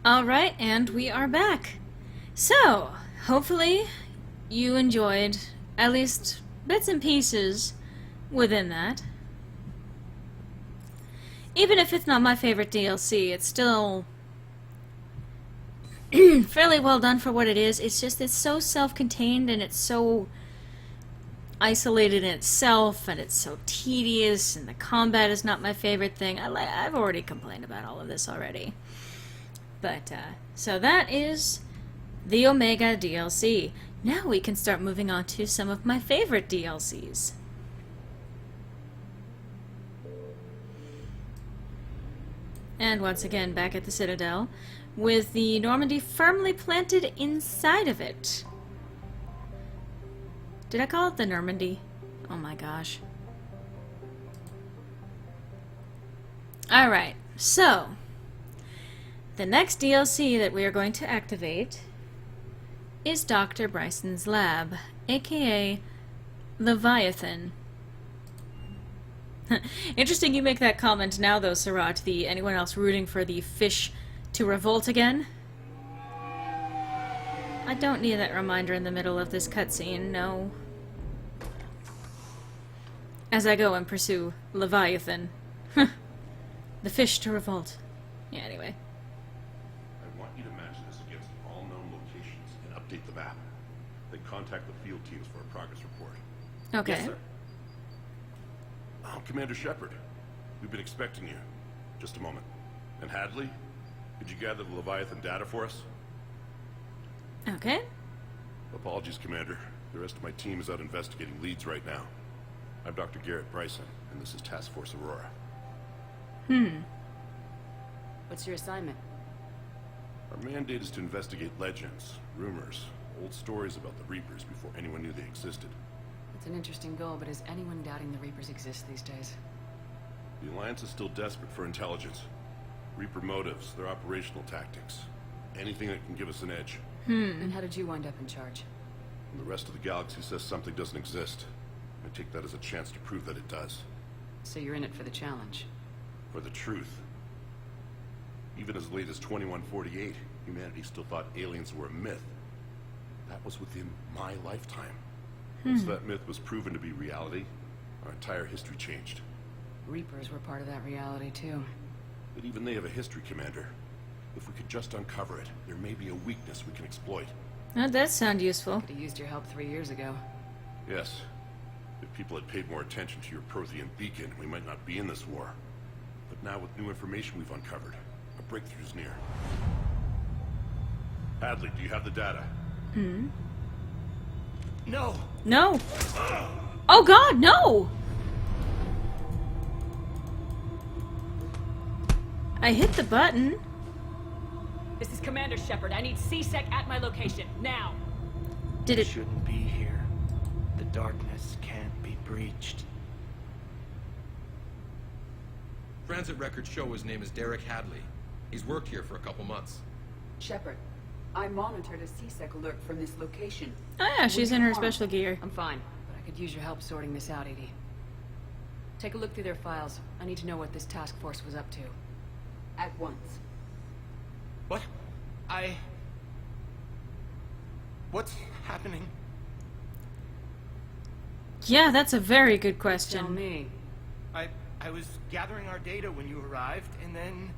Alright, and we are back. So, hopefully you enjoyed at least bits and pieces within that. Even if it's not my favorite DLC, it's still fairly well done for what it is. It's just, it's so self-contained and it's so isolated in itself, and it's so tedious, and the combat is not my favorite thing. I've already complained about all of this already. But, so that is the Omega DLC. Now we can start moving on to some of my favorite DLCs. And once again, back at the Citadel, with the Normandy firmly planted inside of it. Did I call it the Normandy? Oh my gosh. Alright, so the next DLC that we are going to activate is Dr. Bryson's lab, aka Leviathan. Interesting you make that comment now though, Sarat. Anyone else rooting for the fish to revolt again? I don't need that reminder in the middle of this cutscene, no. As I go and pursue Leviathan. The fish to revolt. Yeah, anyway. I want you to match this against all known locations and update the map. Then contact the field teams for a progress report. Okay. Yes, sir. Commander Shepard, we've been expecting you. Just a moment. And Hadley, could you gather the Leviathan data for us? Okay. Apologies, Commander. The rest of my team is out investigating leads right now. I'm Dr. Garrett Bryson, and this is Task Force Aurora. What's your assignment? Our mandate is to investigate legends, rumors, old stories about the Reapers before anyone knew they existed. It's an interesting goal, but is anyone doubting the Reapers exist these days? The Alliance is still desperate for intelligence. Reaper motives, their operational tactics. Anything that can give us an edge. And how did you wind up in charge? And the rest of the galaxy says something doesn't exist. I take that as a chance to prove that it does. So you're in it for the challenge. For the truth. Even as late as 2148, humanity still thought aliens were a myth. That was within my lifetime. Once that myth was proven to be reality, our entire history changed. Reapers were part of that reality, too. But even they have a history, Commander. If we could just uncover it, there may be a weakness we can exploit. That does sound useful. Could have used your help 3 years ago. Yes. If people had paid more attention to your Prothean beacon, we might not be in this war. But now with new information we've uncovered, a breakthrough's near. Hadley, do you have the data? No! No! Oh god, no! I hit the button. This is Commander Shepard. I need CSEC at my location, now! Did it... Shouldn't be here. The darkness can't be breached. Transit records show his name is Derek Hadley. He's worked here for a couple months. Shepard, I monitored a CSEC alert from this location. Oh yeah, she's in her special gear. I'm fine, but I could use your help sorting this out, Edie. Take a look through their files. I need to know what this task force was up to. At once. What? What's happening? Yeah, that's a very good Tell question. me. I was gathering our data when you arrived, and then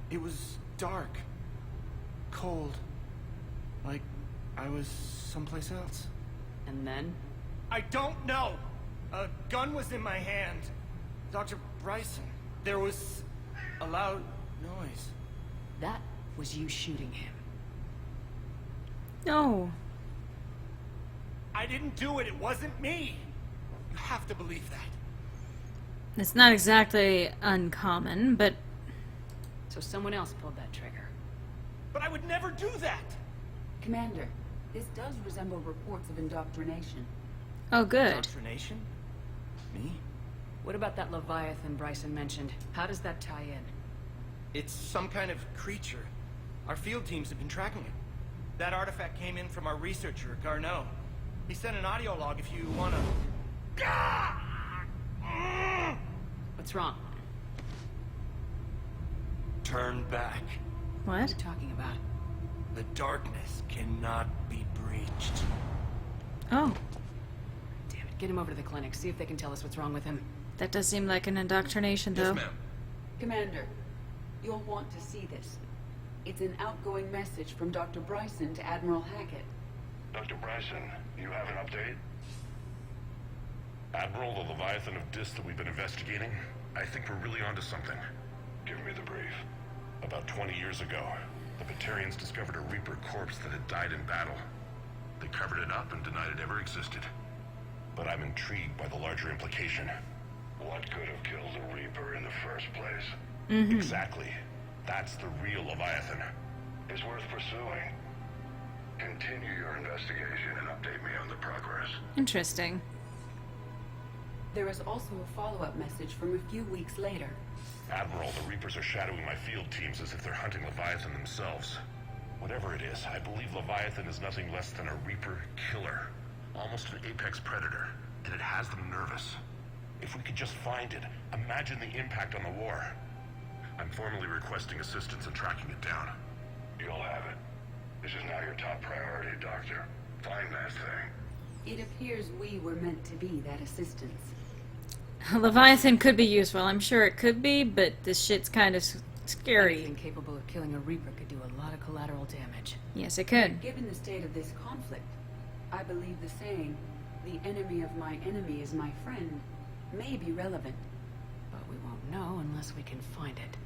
it was dark. Cold. Like I was someplace else. And then? I don't know! A gun was in my hand. Dr. Bryson. There was a loud noise. That was you shooting him. No. I didn't do it. It wasn't me. You have to believe that. It's not exactly uncommon, but... So someone else pulled that trigger. But I would never do that. Commander, this does resemble reports of indoctrination. Oh, good. Indoctrination? Me? What about that Leviathan Bryson mentioned? How does that tie in? It's some kind of creature. Our field teams have been tracking it. That artifact came in from our researcher, Garneau. He sent an audio log if you wanna... What's wrong? Turn back. What are What? you talking about? The darkness cannot be breached. Oh, Damn it. Get him over to the clinic. See if they can tell us what's wrong with him. that does seem like an indoctrination, though. Yes, ma'am. Commander, you'll want to see this. It's an outgoing message from Dr. Bryson to Admiral Hackett. Dr. Bryson, you have an update? Admiral, the Leviathan of Dis that we've been investigating, I think we're really onto something. Give me the brief. About 20 years ago, the Batarians discovered a Reaper corpse that had died in battle. They covered it up and denied it ever existed. But I'm intrigued by the larger implication. What could have killed the Reaper in the first place? Exactly. That's the real Leviathan. It's worth pursuing. Continue your investigation and update me on the progress. Interesting. There is also a follow-up message from a few weeks later. Admiral, the Reapers are shadowing my field teams as if they're hunting Leviathan themselves. Whatever it is, I believe Leviathan is nothing less than a Reaper killer. Almost an apex predator, and it has them nervous. If we could just find it, imagine the impact on the war. I'm formally requesting assistance in tracking it down. You'll have it. This is now your top priority, Doctor. Find that thing. It appears we were meant to be that assistance. Leviathan could be useful. I'm sure it could be, but this shit's kind of scary. Anything capable of killing a Reaper could do a lot of collateral damage. Yes, it could. Given the state of this conflict, I believe the saying, "The enemy of my enemy is my friend," may be relevant. But we won't know unless we can find it.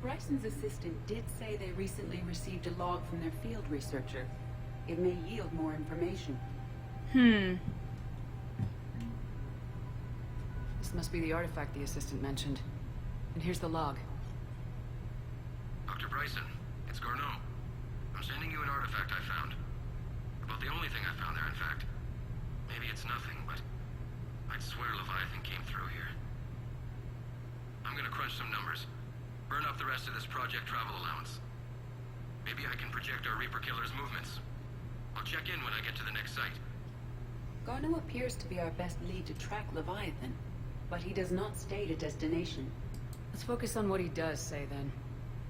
Bryson's assistant did say they recently received a log from their field researcher. It may yield more information. This must be the artifact the assistant mentioned. And here's the log. Dr. Bryson, it's Garneau. I'm sending you an artifact I found. About the only thing I found there, in fact. Maybe it's nothing, but I'd swear Leviathan came through here. I'm gonna crunch some numbers. Burn up the rest of this project travel allowance. Maybe I can project our Reaper killer's movements. I'll check in when I get to the next site. Garneau appears to be our best lead to track Leviathan, but he does not state a destination. Let's focus on what he does say, then.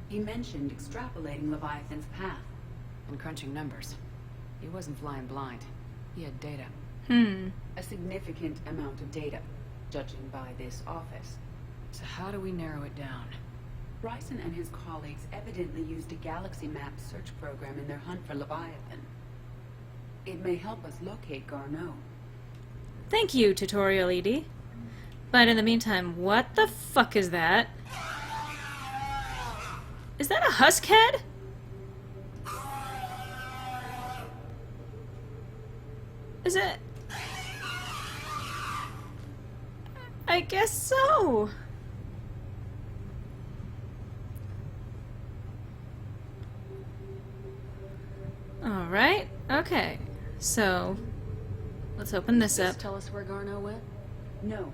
He mentioned extrapolating Leviathan's path. And crunching numbers. He wasn't flying blind. He had data. A significant amount of data, judging by this office. So how do we narrow it down? Bryson and his colleagues evidently used a galaxy map search program in their hunt for Leviathan. It may help us locate Garneau. Thank you, Tutorial Edie. But in the meantime, what the fuck is that? Is that a husk head? Is it? I guess so. Alright, okay. So, let's open this Does up. this tell us where Garneau went? No,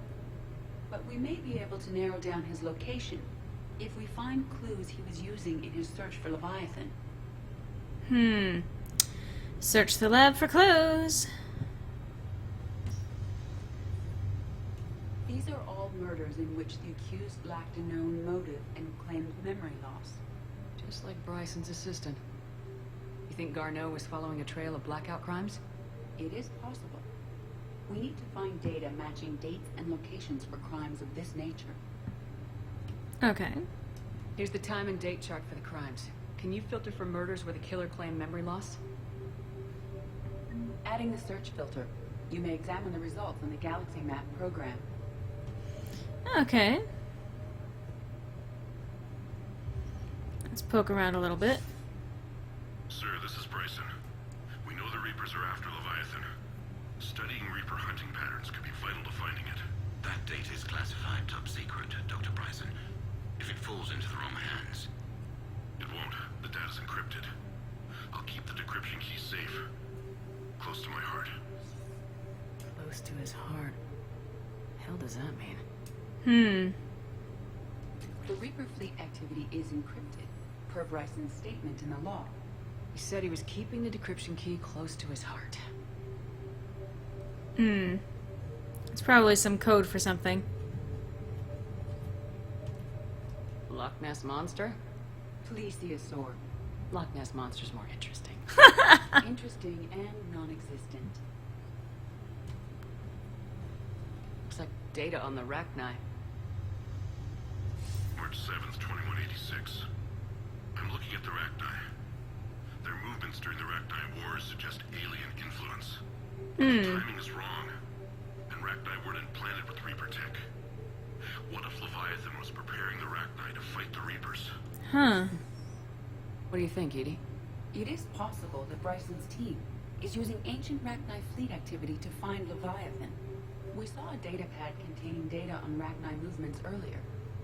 but we may be able to narrow down his location if we find clues he was using in his search for Leviathan. Search the lab for clues. These are all murders in which the accused lacked a known motive and claimed memory loss. Just like Bryson's assistant. You think Garneau was following a trail of blackout crimes? It is possible. We need to find data matching dates and locations for crimes of this nature. Okay. Here's the time and date chart for the crimes. Can you filter for murders where the killer claimed memory loss? Adding the search filter, you may examine the results in the Galaxy Map program. Okay. Let's poke around a little bit. Sir, this is Bryson. We know the Reapers are after Leviathan. Studying Reaper hunting patterns could be vital to finding it. That data is classified top secret, Dr. Bryson. If it falls into the wrong hands... It won't. The data's encrypted. I'll keep the decryption key safe. Close to my heart. Close to his heart. Hell does that mean? The Reaper fleet activity is encrypted, per Bryson's statement in the law. He said he was keeping the decryption key close to his heart. It's probably some code for something. Loch Ness Monster? Plesiosaur, Loch Ness Monster's more interesting. Interesting and non-existent. Looks like data on the Rachni. March 7th, 2186. I'm looking at the Rachni. Their movements during the Rachni Wars suggest alien influence. The timing is wrong, and Rachni weren't implanted with Reaper tech. What if Leviathan was preparing the Rachni to fight the Reapers? Huh. What do you think, Edie? It is possible that Bryson's team is using ancient Rachni fleet activity to find Leviathan. We saw a data pad containing data on Rachni movements earlier.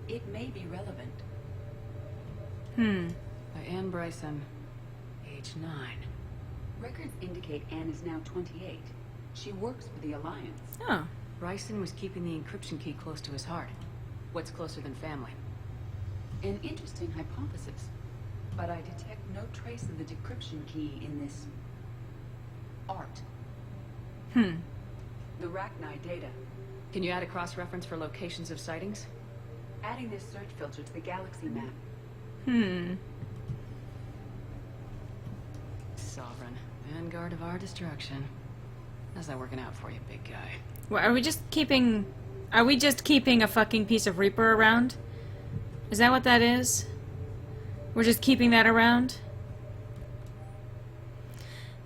It may be relevant. By Anne Bryson, age 9. Records indicate Anne is now 28. She works for the Alliance. Oh. Bryson was keeping the encryption key close to his heart. What's closer than family? An interesting hypothesis. But I detect no trace of the decryption key in this art. The Rachni data. Can you add a cross-reference for locations of sightings? Adding this search filter to the galaxy map. Sovereign. Vanguard of our destruction. How's that working out for you, big guy? Well, are we just keeping a fucking piece of Reaper around? Is that what that is? We're just keeping that around?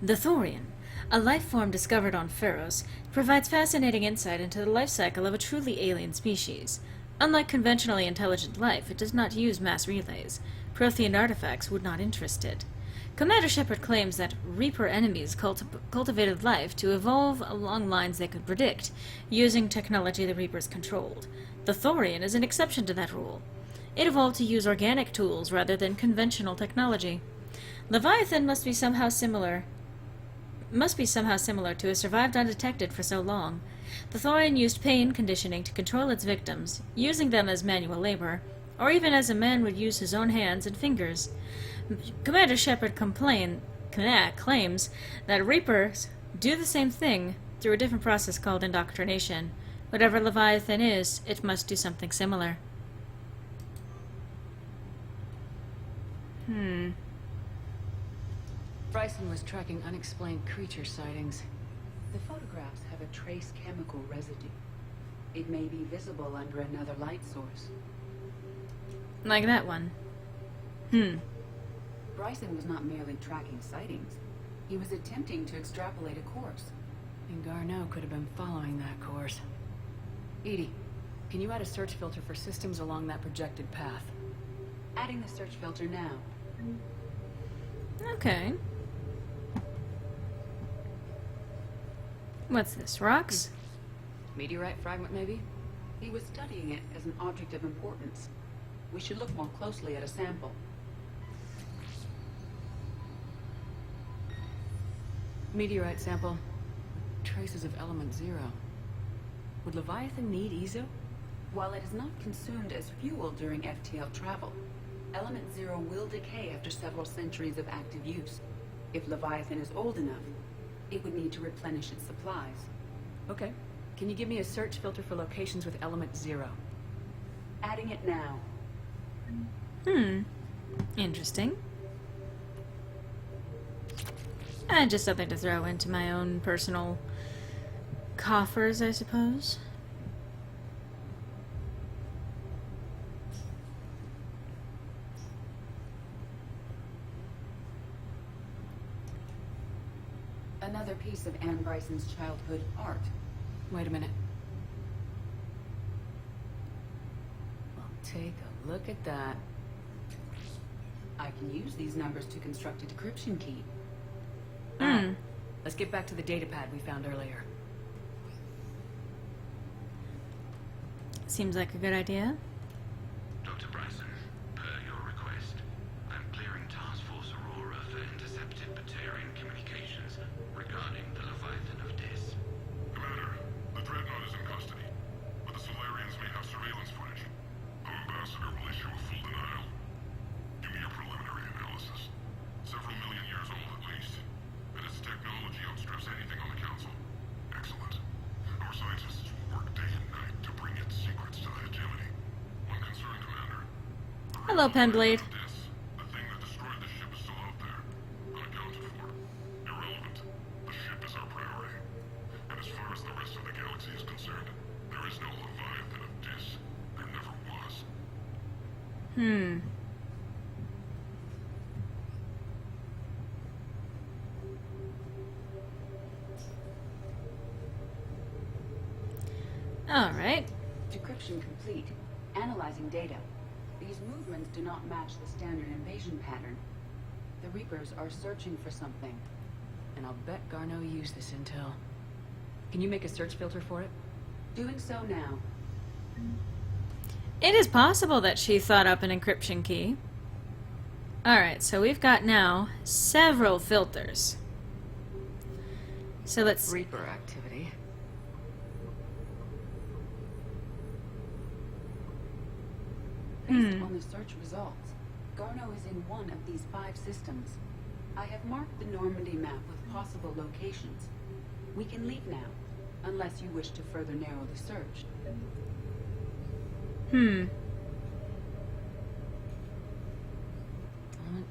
The Thorian, a life form discovered on Pharos, provides fascinating insight into the life cycle of a truly alien species. Unlike conventionally intelligent life, it does not use mass relays. Prothean artifacts would not interest it. Commander Shepard claims that Reaper enemies cultivated life to evolve along lines they could predict, using technology the Reapers controlled. The Thorian is an exception to that rule. It evolved to use organic tools rather than conventional technology. Leviathan must be somehow similar to have survived undetected for so long. The Thorian used pain conditioning to control its victims, using them as manual labor, or even as a man would use his own hands and fingers. Commander Shepard claims that Reapers do the same thing through a different process called indoctrination. Whatever Leviathan is, it must do something similar. Bryson was tracking unexplained creature sightings. The photographs have a trace chemical residue. It may be visible under another light source. Like that one. Bryson was not merely tracking sightings. He was attempting to extrapolate a course. And Garneau could have been following that course. Edie, can you add a search filter for systems along that projected path? Adding the search filter now. Okay. What's this, rocks? Meteorite fragment, maybe? He was studying it as an object of importance. We should look more closely at a sample. Meteorite sample. Traces of element 0. Would Leviathan need Ezo? While it is not consumed as fuel during FTL travel, element 0 will decay after several centuries of active use. If Leviathan is old enough, it would need to replenish its supplies. Okay. Can you give me a search filter for locations with element 0? Adding it now. Interesting. Just something to throw into my own personal coffers, I suppose. Another piece of Anne Bryson's childhood art. Wait a minute. Well, take a look at that. I can use these numbers to construct a decryption key. Let's get back to the data pad we found earlier. Seems like a good idea. Dr. Bryson, per your request, I'm clearing Task Force Aurora for intercepted Batarian communications regarding the Leviathan of Dis. Commander, the Dreadnought is in custody, but the Solarians may have surveillance footage. Our ambassador will issue a full denial. Give me a preliminary analysis. Several million years old at least, and its technology outstrips anything on the Council. Excellent. Our scientists will work day and night to bring its secrets to the hegemony. One concern, Commander. Hello, Penblade. The thing that destroyed the ship is still out Hmm. Alright. Decryption complete. Analyzing data. These movements do not match the standard invasion pattern. The Reapers are searching for something. And I'll bet Garneau used this intel. Can you make a search filter for it? Doing so now. It is possible that she thought up an encryption key. Alright, so we've got now several filters. So let's... Reaper activity. Based on the search results, Garneau is in one of these 5 systems. I have marked the Normandy map with possible locations. We can leave now, unless you wish to further narrow the search. Element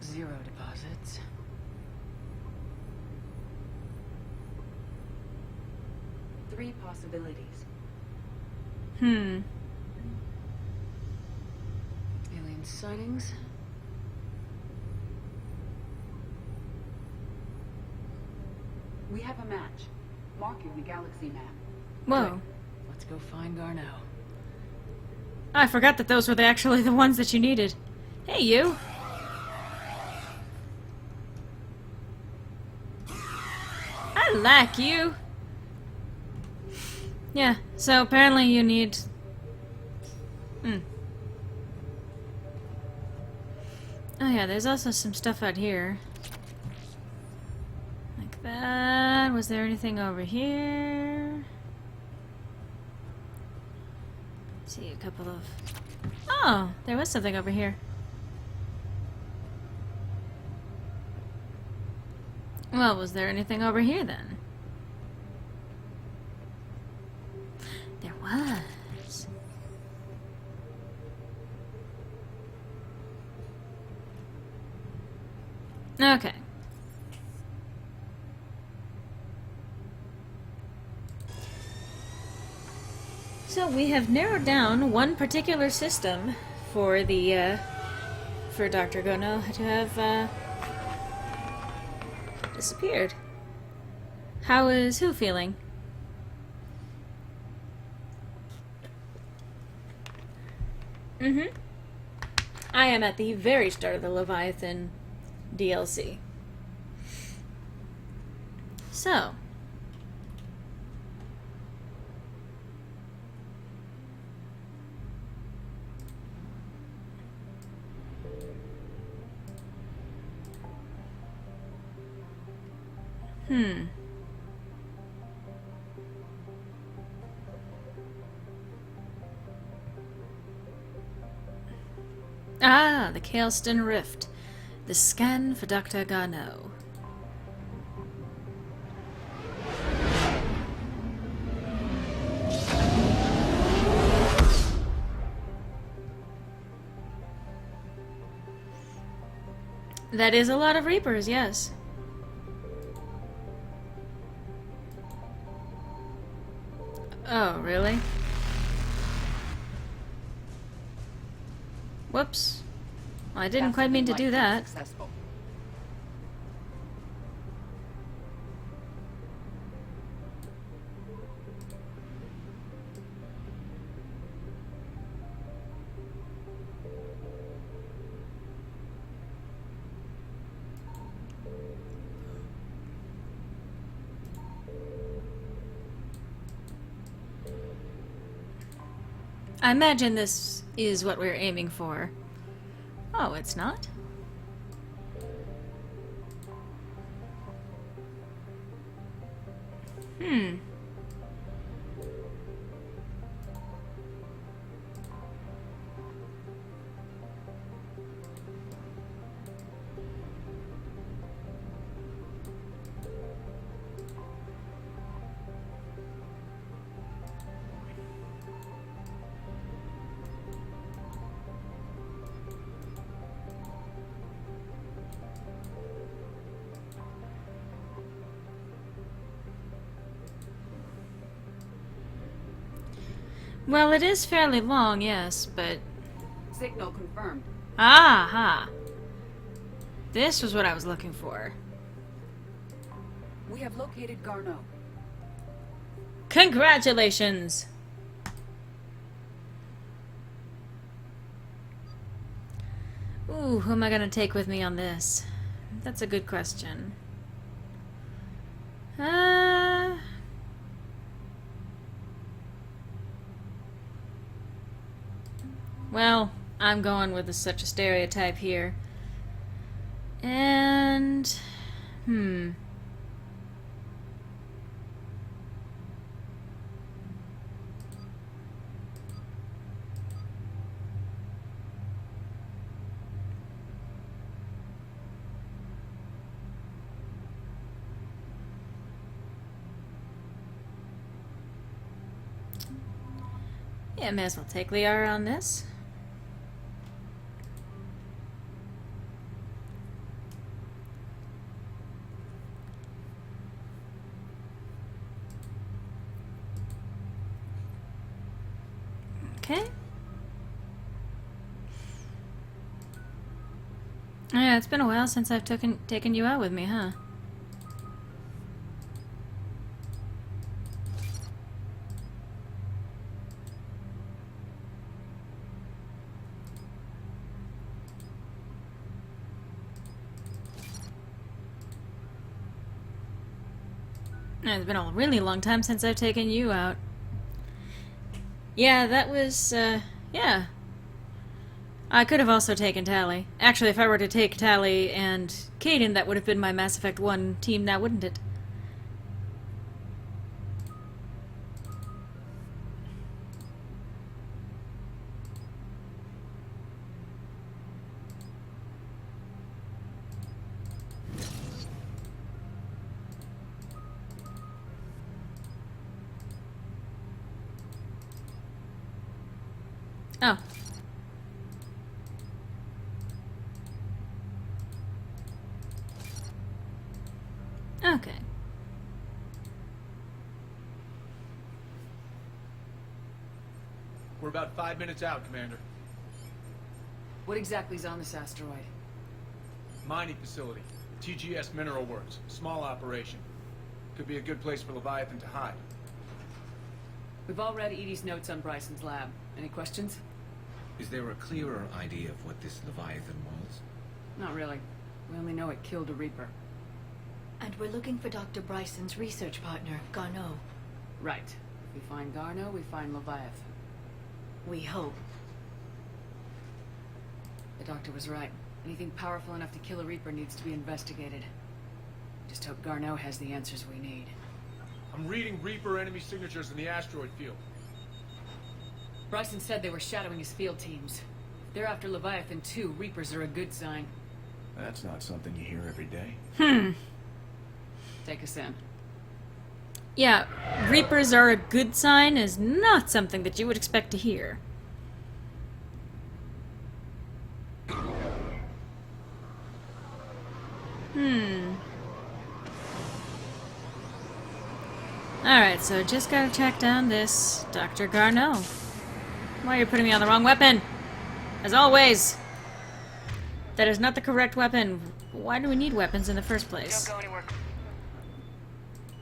0 deposits. Three possibilities. Hmm. Alien sightings. We have a match, marking the galaxy map. Whoa. Good. Let's go find Garneau. I forgot that those were actually the ones that you needed. Hey, you. I like you. Yeah, so apparently you need... Oh yeah, there's also some stuff out here. Like that. Was there anything over here? Let's see, a couple of... Oh, there was something over here. Well, was there anything over here then? There was. Okay. So we have narrowed down one particular system for the for Dr. Garneau to have disappeared. How is who feeling? I am at the very start of the Leviathan DLC. So. Ah, the Kaelston Rift. The scan for Dr. Garneau. That is a lot of Reapers, yes. Oh, really? Whoops. Well, I didn't quite mean to do that. Successful. I imagine this is what we're aiming for. Oh, it's not? Well, it is fairly long, yes, but... Signal confirmed. Aha! This was what I was looking for. We have located Garneau. Congratulations! Ooh, who am I gonna take with me on this? That's a good question. Well, I'm going with such a stereotype here. And... yeah, may as well take Liara on this. Okay. Yeah, it's been a while since I've taken you out with me, huh? It's been a really long time since I've taken you out. Yeah, that was, yeah. I could have also taken Tally. Actually, if I were to take Tally and Kaden, that would have been my Mass Effect 1 team now, wouldn't it? Oh. Okay. We're about 5 minutes out, Commander. What exactly is on this asteroid? Mining facility. TGS Mineral Works. Small operation. Could be a good place for Leviathan to hide. We've all read Edie's notes on Bryson's lab. Any questions? Is there a clearer idea of what this Leviathan was? Not really. We only know it killed a Reaper. And we're looking for Dr. Bryson's research partner, Garneau. Right. If we find Garneau, we find Leviathan. We hope. The doctor was right. Anything powerful enough to kill a Reaper needs to be investigated. Just hope Garneau has the answers we need. I'm reading Reaper enemy signatures in the asteroid field. Bryson said they were shadowing his field teams. If they're after Leviathan too, Reapers are a good sign. That's not something you hear every day. Take us in. Yeah, Reapers are a good sign is not something that you would expect to hear. Alright, so just gotta track down this Dr. Garneau. Why are you putting me on the wrong weapon? As always! That is not the correct weapon. Why do we need weapons in the first place? Don't go anywhere.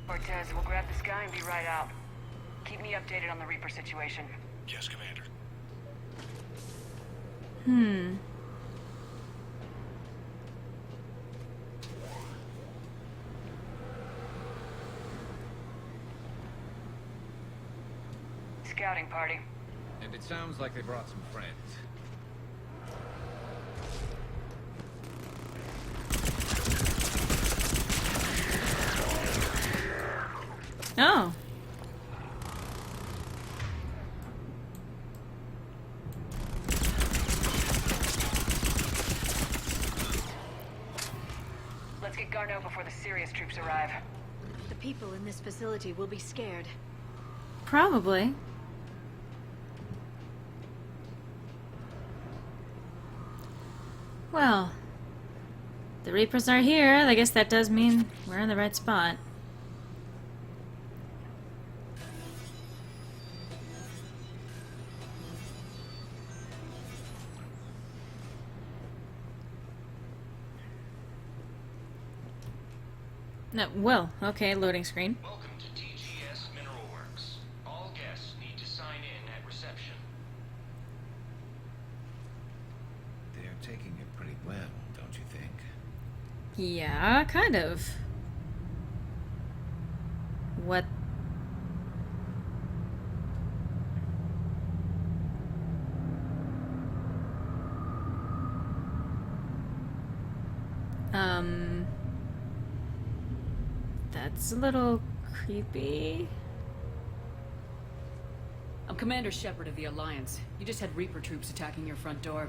Cortez, we'll grab this guy and be right out. Keep me updated on the Reaper situation. Yes, Commander. Scouting party. And it sounds like they brought some friends. Oh. Let's get Garneau before the serious troops arrive. The people in this facility will be scared. Probably. Well, the Reapers are here. I guess that does mean we're in the right spot. No, well, okay, loading screen. Welcome to TGS Mineral Works. All guests need to sign in at reception. They're taking it pretty well, don't you think? Yeah, kind of. What? That's a little creepy. I'm Commander Shepard of the Alliance. You just had Reaper troops attacking your front door.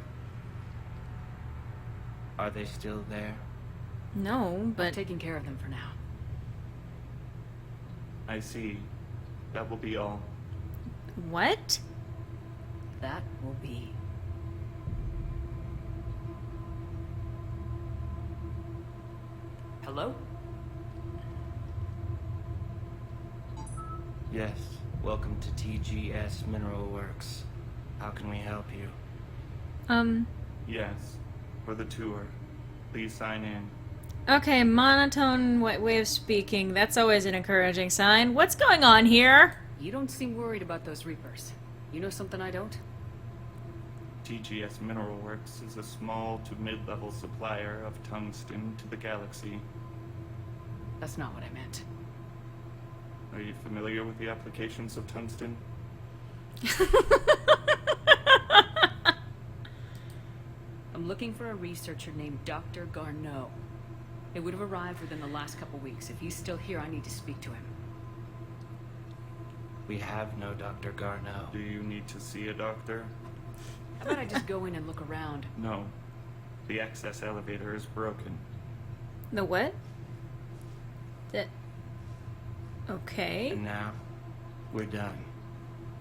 Are they still there? No, I'm but taking care of them for now. I see. That will be all. what? That will be. Hello? Yes. Welcome to TGS Mineral Works. How can we help you? Yes. For the tour. Please sign in. Okay, monotone way of speaking. That's always an encouraging sign. What's going on here? You don't seem worried about those Reapers. You know something I don't? TGS Mineral Works is a small to mid-level supplier of tungsten to the galaxy. That's not what I meant. Are you familiar with the applications of tungsten? I'm looking for a researcher named Dr. Garneau. It would have arrived within the last couple weeks. If he's still here, I need to speak to him. We have no Dr. Garneau. Do you need to see a doctor? How about I just go in and look around? No. The access elevator is broken. The what? The... Okay. And now, we're done.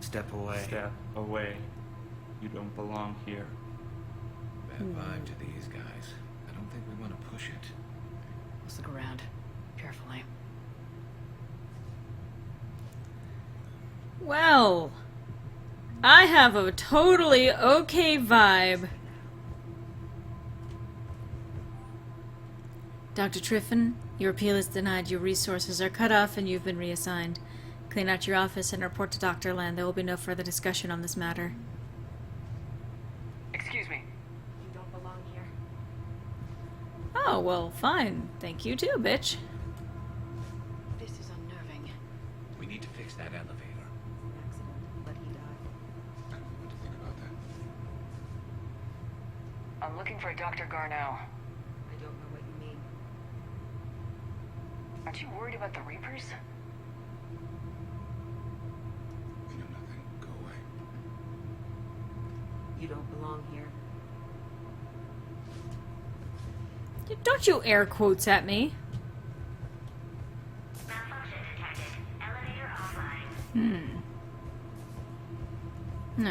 Step away. Step away. You don't belong here. Bad vibe to these guys. I don't think we want to push it. Let's look around. Carefully. Well, I have a totally okay vibe. Dr. Triffin, your appeal is denied. Your resources are cut off and you've been reassigned. Clean out your office and report to Dr. Land. There will be no further discussion on this matter. Excuse me. You don't belong here. Oh, well, fine. Thank you too, bitch. This is unnerving. We need to fix that elevator. Accident, but he died. I don't know what to think about that. I'm looking for Dr. Garneau. I don't know what you mean. Aren't you worried about the Reapers? We know nothing. Go away. You don't belong here. Don't you air quotes at me. Malfunction detected. Elevator offline.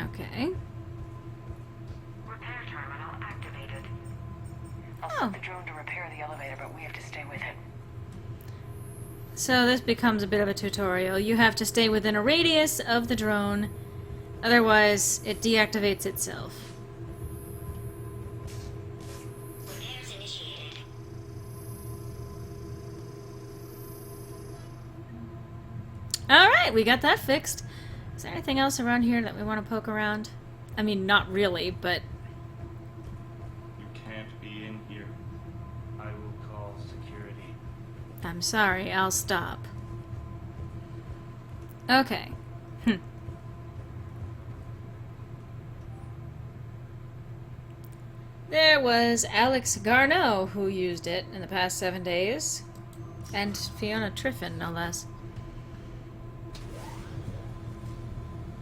Okay. Repair terminal activated. I'll Oh. send the drone to repair the elevator, but we have to stay with it. So this becomes a bit of a tutorial. You have to stay within a radius of the drone, otherwise it deactivates itself. Repairs initiated. Alright, we got that fixed. Is there anything else around here that we want to poke around? I mean, not really, but... You can't be in here. I will call security. I'm sorry, I'll stop. Okay. There was Alex Garneau who used it in the past 7 days. And Fiona Triffin, no less.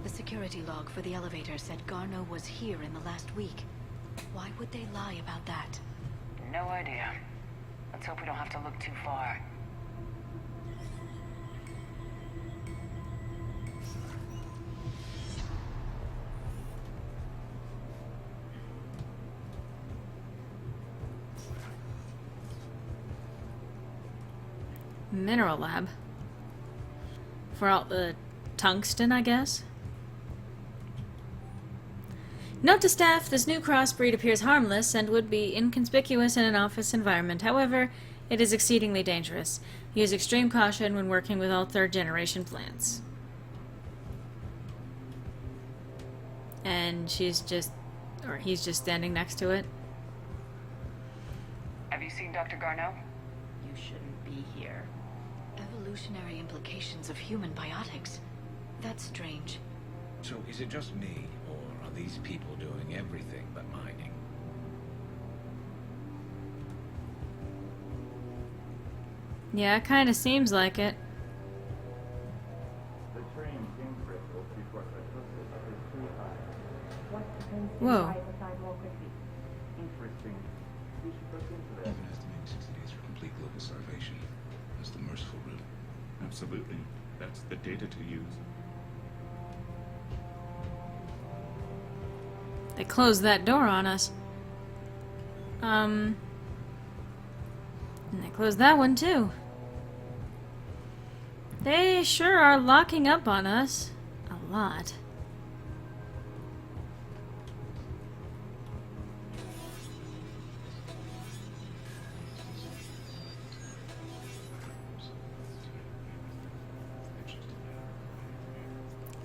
The security log for the elevator said Garneau was here in the last week. Why would they lie about that? No idea. Let's hope we don't have to look too far. Mineral lab. For all the tungsten, I guess? Note to staff, this new crossbreed appears harmless and would be inconspicuous in an office environment. However, it is exceedingly dangerous. Use extreme caution when working with all third-generation plants. And she's just... or he's just standing next to it. Have you seen Dr. Garneau? You shouldn't be here. Evolutionary implications of human biotics. That's strange. So is it just me, or are these people doing everything but mining? Yeah, it kind of seems like it. The train came crystals before crystals is too high. What depends Whoa. more quickly? Interesting. We should look into that. Even estimating 60 days for complete global starvation. That's the merciful route. Absolutely. That's the data to use. They closed that door on us. And they closed that one too. They sure are locking up on us. A lot.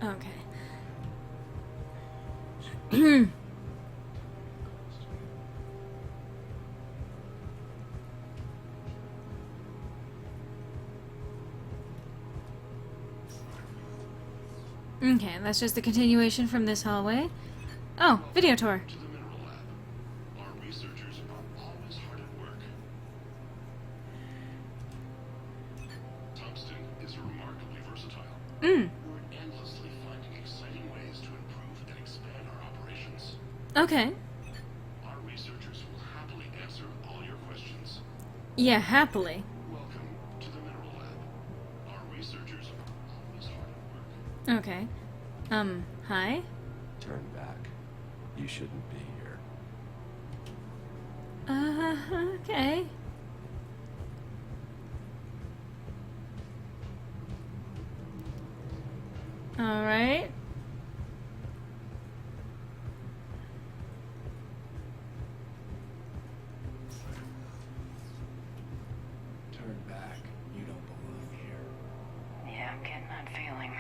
Okay. Okay, that's just the continuation from this hallway. Oh, video tour. To the mineral lab. Our researchers are always hard at work. Tungsten is remarkably versatile. We're endlessly finding exciting ways to improve and expand our operations. Okay. Our researchers will happily answer all your questions. Yeah, happily. Welcome to the mineral lab. Our researchers are always hard at work. Okay. Hi? Turn back. You shouldn't be here. Okay. Alright. Turn back. You don't belong here. Yeah, I'm getting that feeling.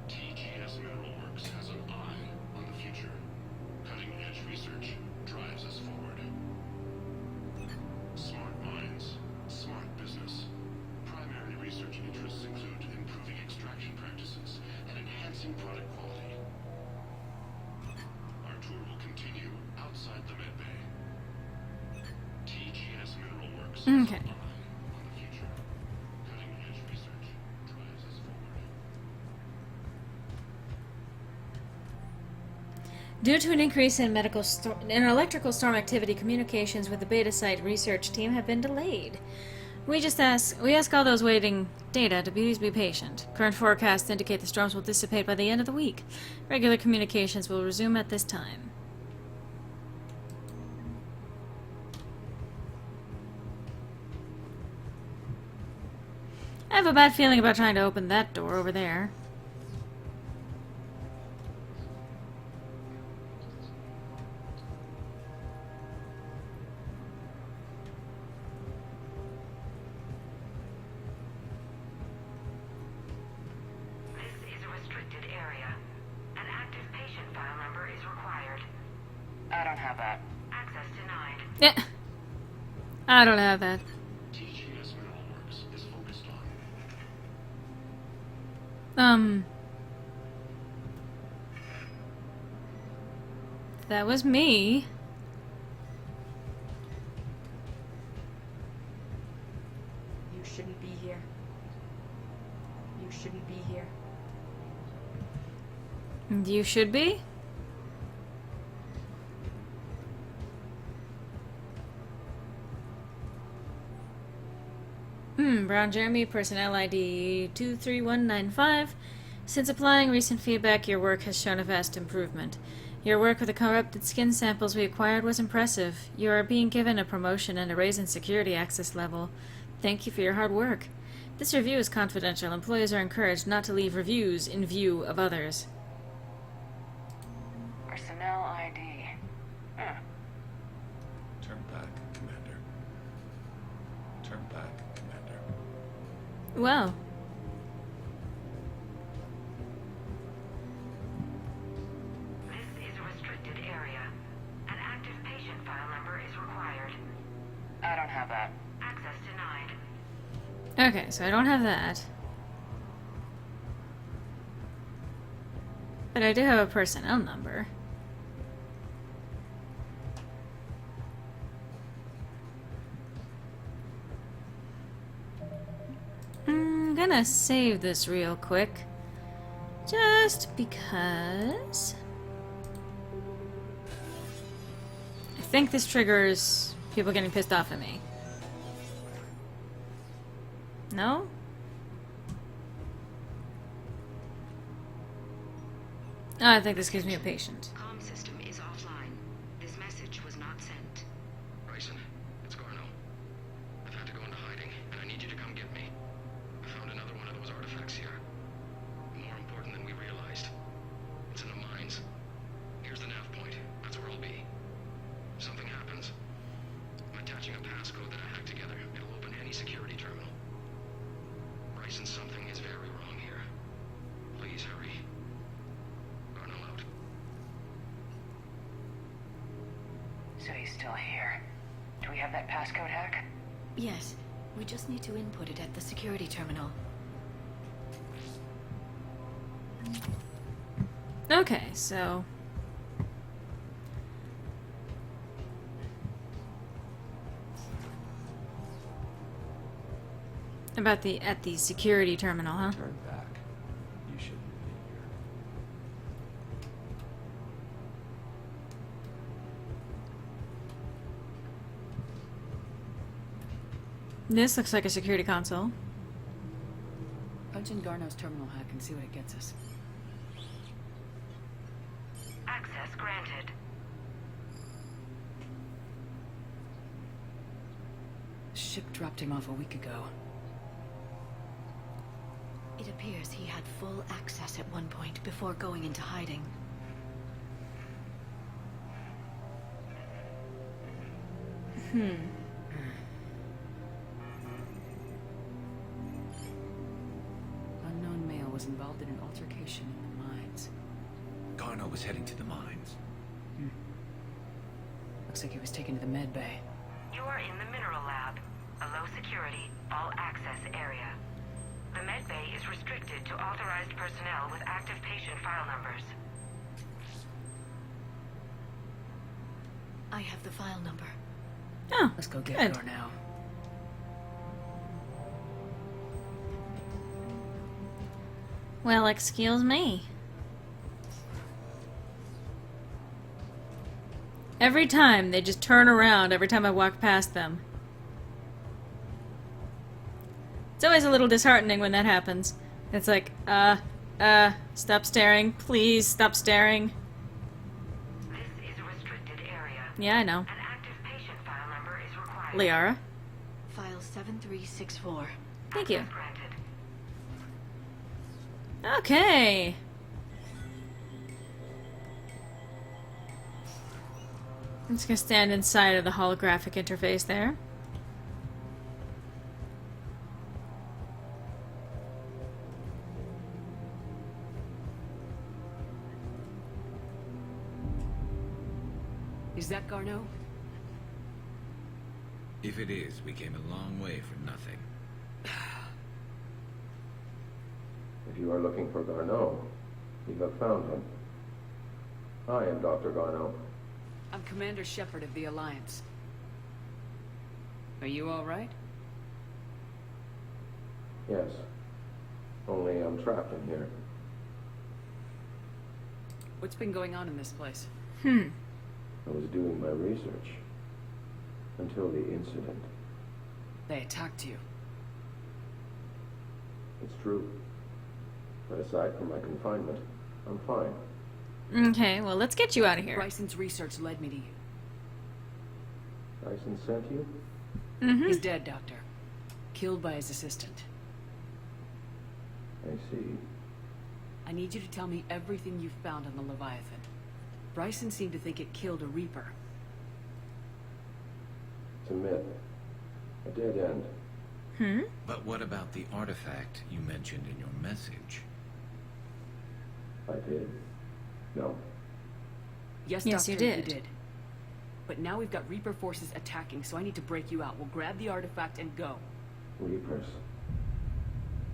TGS Mineral Works has an eye on the future. Cutting-edge research drives us forward. Smart minds, smart business. Primary research interests include improving extraction practices and enhancing product quality. Our tour will continue outside the medbay. TGS Mineral Works has Okay. an eye on the future. Cutting-edge research drives us forward. Due to an increase in in electrical storm activity, communications with the beta site research team have been delayed. We ask all those waiting data to please be patient. Current forecasts indicate the storms will dissipate by the end of the week. Regular communications will resume at this time. I have a bad feeling about trying to open that door over there. This is a restricted area. An active patient file number is required. I don't have that. Access denied. Yeah. I don't have that. TGS Mineral Works is focused on That was me. You shouldn't be here. You shouldn't be here. You should be? Brown Jeremy, personnel ID 23195. Since applying recent feedback, your work has shown a vast improvement. Your work with the corrupted skin samples we acquired was impressive. You are being given a promotion and a raise in security access level. Thank you for your hard work. This review is confidential. Employees are encouraged not to leave reviews in view of others. Personnel ID Turn back, Commander. Turn back, Commander. Wow. This is a restricted area. An active patient file number is required. I don't have that. Access denied. Okay, so I don't have that. But I do have a personnel number. I'm gonna save this real quick. Just because... I think this triggers people getting pissed off at me. No? Oh, I think this gives me a patient. Comm system is offline. This message was not sent. Bryson, it's Garno. I've had to go into hiding, and I need you to come get me. I found another one of those artifacts here. More important than we realized. It's in the mines. Here's the nav point. That's where I'll be. If something happens, I'm attaching a passcode that I hacked together. It'll open any security terminal. Bryson, something is very wrong here. Please hurry. Garno out. So he's still here. Do we have that passcode hack? Yes, we just need to input it at the security terminal. Okay, so... About at the security terminal, huh? Turn back. You shouldn't be here. This looks like a security console. Punch in Garno's terminal hack and see what it gets us. Access granted. Ship dropped him off a week ago. It appears he had full access at one point before going into hiding. Unknown male was involved in an altercation in the mines. Garno was heading to the mines. Looks like he was taken to the med bay. You are in the mineral lab, a low security, all access area. The med bay is restricted to authorized personnel with active patient file numbers. I have the file number. Oh, Let's go get good. Garno. Well, excuse me. Every time they just turn around every time I walk past them. It's always a little disheartening when that happens. It's like, stop staring. Please stop staring. This is a restricted area. Yeah, I know. An active patient file number is required. Liara. File 7364. Thank you. Access granted. Okay. I'm just gonna stand inside of the holographic interface there. Is that Garno? If it is, we came a long way for nothing. If you are looking for Garneau, you have found him. I am Dr. Garneau. I'm Commander Shepard of the Alliance. Are you all right? Yes. Only I'm trapped in here. What's been going on in this place? I was doing my research. Until the incident. They attacked you. It's true. But aside from my confinement, I'm fine. Okay, well, let's get you out of here. Bryson's research led me to you. Bryson sent you? He's dead, Doctor. Killed by his assistant. I see. I need you to tell me everything you've found on the Leviathan. Bryson seemed to think it killed a Reaper. It's a myth. A dead end. But what about the artifact you mentioned in your message? I did. No. Yes, Yes, Doctor, you you did. did. But now we've got Reaper forces attacking, so I need to break you out. We'll grab the artifact and go. Reapers.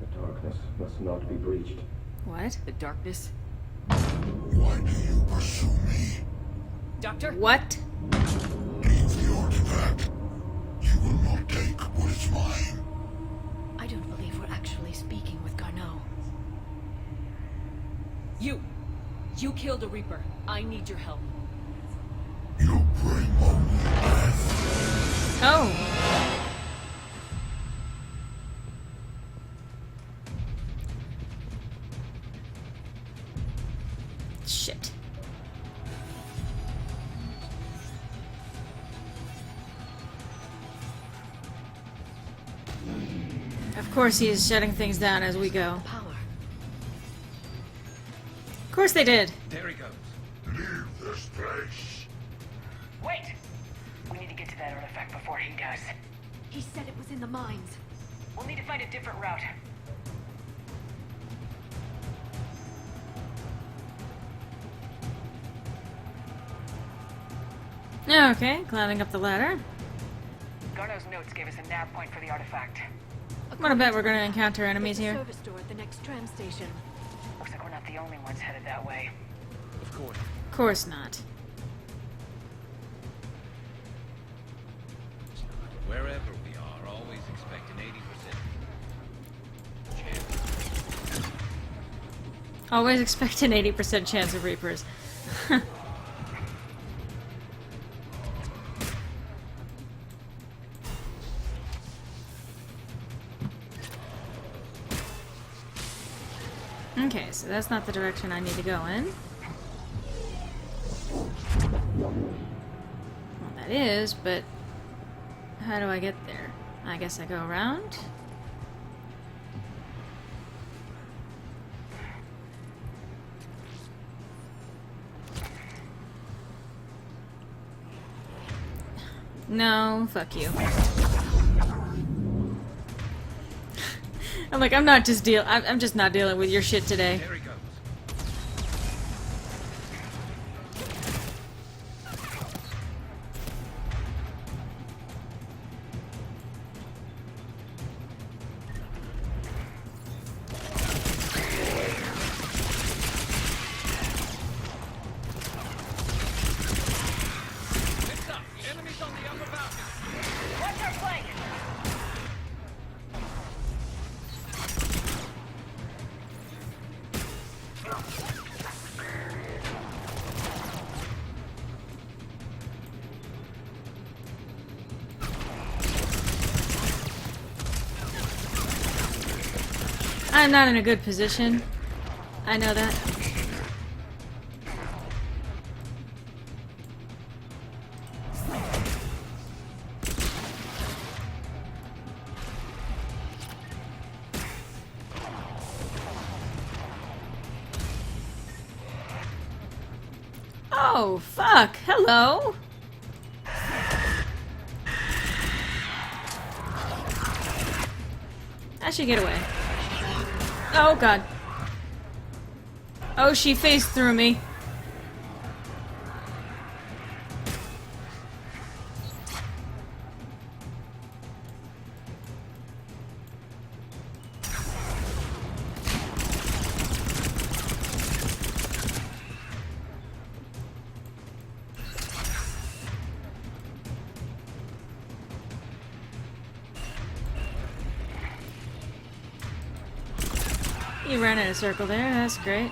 The darkness must not be breached. What? The darkness? Why do you pursue me? Doctor? What? Leave the artifact. You will not take what is mine. I don't believe we're actually speaking with Garneau. You killed a Reaper. I need your help. You bring only death. Oh. Shit. Of course he is shutting things down as we go. Power. Of course they did. There he goes. Leave this place. Wait! We need to get to that artifact before he does. He said it was in the mines. We'll need to find a different route. Okay, climbing up the ladder. Garneau's notes gave us a nav point for the artifact. I'm gonna bet we're gonna encounter enemies There's a here. service door at the next tram station. Looks like we're not the only ones headed that way. Of course. Of course not. Wherever we are, always expect an 80% chance. Always expect an 80% chance of Reapers. Okay, so that's not the direction I need to go in. Well, that is, but how do I get there? I guess I go around. No, fuck you. I'm like, I'm just not dealing with your shit today. There he goes. Heads up! Enemies on the upper balcony! Watch our flank! I'm not in a good position. I know that. Oh, fuck. Hello. I should get away. Oh, God. Oh, she phased through me. You ran in a circle there, that's great.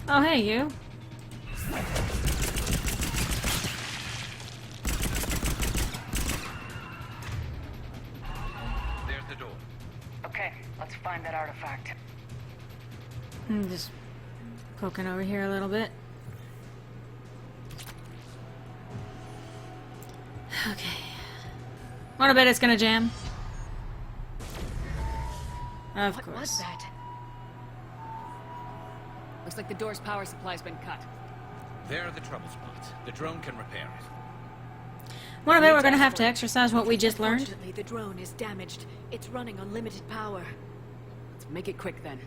Oh, hey, you. There's the door. Okay, let's find that artifact. I'm just poking over here a little bit. Okay. Wanna bet it's gonna jam? Of What course. was that? Looks like the door's power supply's been cut. There are the trouble spots. The drone can repair it. One bet we're gonna have to exercise what we just learned. Unfortunately, the drone is damaged. It's running on limited power. Let's make it quick then.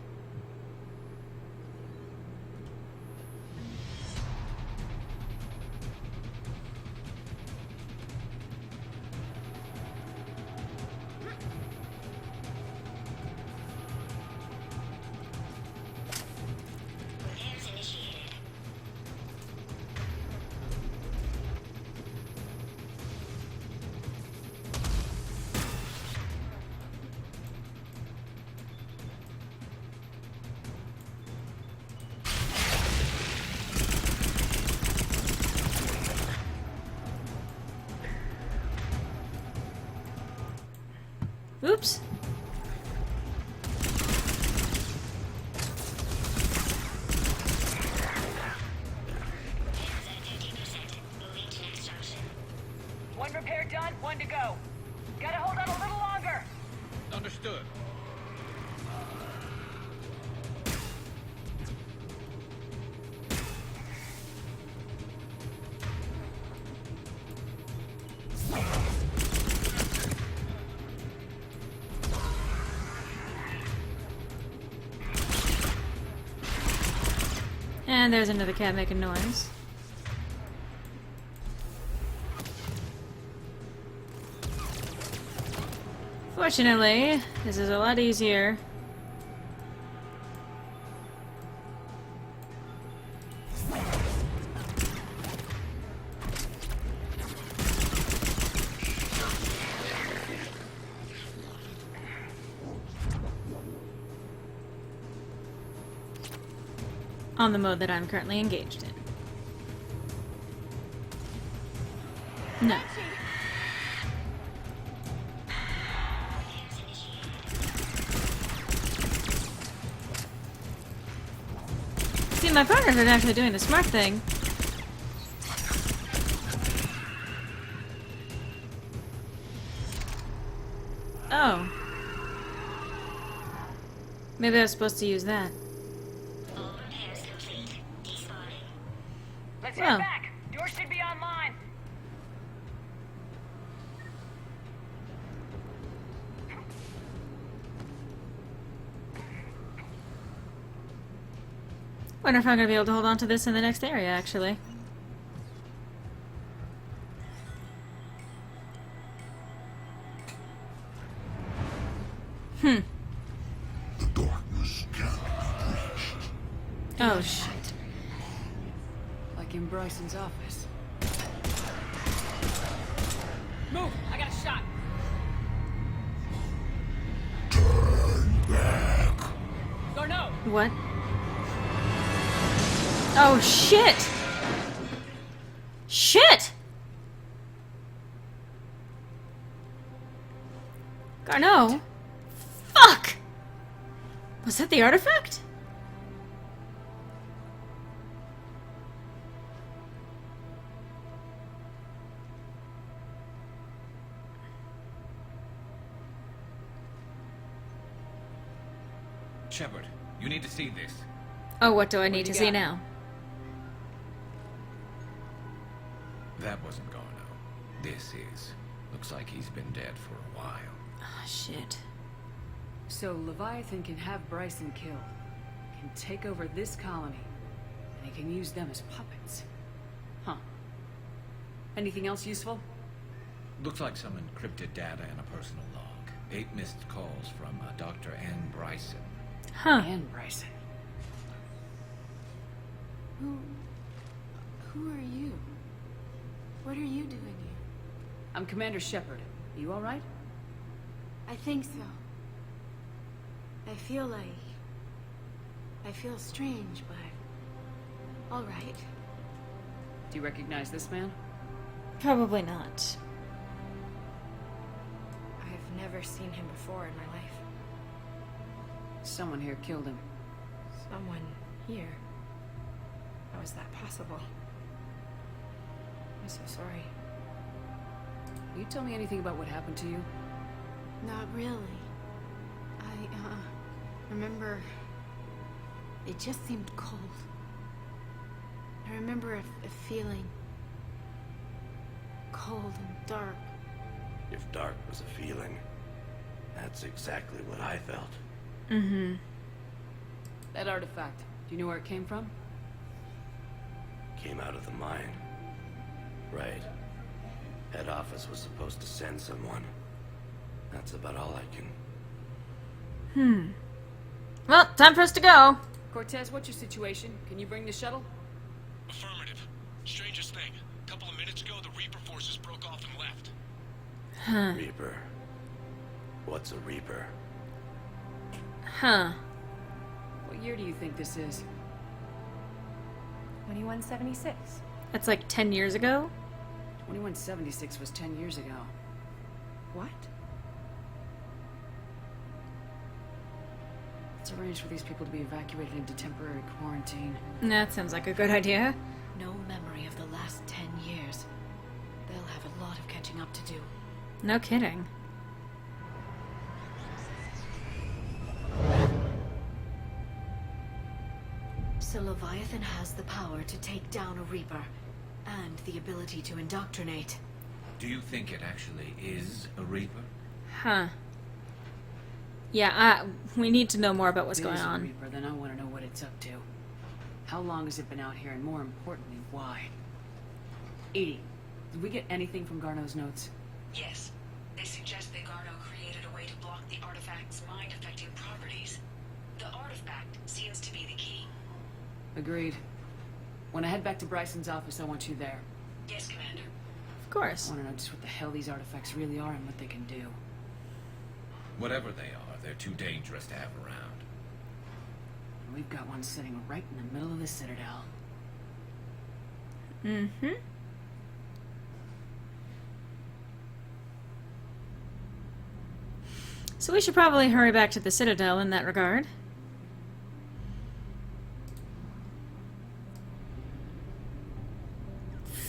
Oops. One repair done, one to go. Gotta hold on a little longer. Understood. And there's another cat making noise. Fortunately, this is a lot easier. On the mode that I'm currently engaged in. No. See, my partners are actually doing the smart thing. Oh. Maybe I was supposed to use that. Let's Well. head back. Doors should be online. Wonder if I'm gonna be able to hold on to this in the next area, actually. The darkness can't be breached. Oh, shit. Like in Bryson's office. Move! I got a shot! Turn back. Garneau! What? Oh, shit! Shit! Garneau? Fuck! Was that the artifact? Shepard, you need to see this. Oh, what do I need to see now? That wasn't Garneau. This is. Looks like he's been dead for a while. Oh, shit. So Leviathan can have Bryson killed, can take over this colony, and he can use them as puppets. Huh. Anything else useful? Looks like some encrypted data and a personal log. 8 missed calls from Dr. Ann Bryson. Huh. And Bryson. Who are you? What are you doing here? I'm Commander Shepard. You alright? I think so. I feel strange, but all right. Do you recognize this man? Probably not. I've never seen him before in my life. Someone here killed him. Someone here. How is that possible? I'm so sorry. Will you tell me anything about what happened to you? Not really. I remember it just seemed cold. I remember a feeling cold and dark. If dark was a feeling, that's exactly what I felt. Mm-hmm. That artifact, do you know where it came from? Came out of the mine. Right. Head office was supposed to send someone. That's about all I can... Well, time for us to go. Cortez, what's your situation? Can you bring the shuttle? Affirmative. Strangest thing. A couple of minutes ago, the Reaper forces broke off and left. Huh. Reaper. What's a Reaper? Huh. What year do you think this is? 2176. That's like 10 years ago? 2176 was 10 years ago. What? Let's arrange for these people to be evacuated into temporary quarantine. That sounds like a good idea. No memory of the last 10 years. They'll have a lot of catching up to do. No kidding. So Leviathan has the power to take down a Reaper, and the ability to indoctrinate. Do you think it actually is a Reaper? Huh. Yeah, we need to know more about what's If it going is a on. Reaper, then I want to know what it's up to. How long has it been out here, and more importantly, why? Edie, did we get anything from Garneau's notes? Yes. They suggest that Garneau created a way to block the artifact's mind-affecting properties. The artifact seems to be the key. Agreed. When I head back to Bryson's office, I want you there. Yes, Commander. Of course. I want to know just what the hell these artifacts really are and what they can do. Whatever they are, they're too dangerous to have around. We've got one sitting right in the middle of the Citadel. Mm-hmm. So we should probably hurry back to the Citadel in that regard.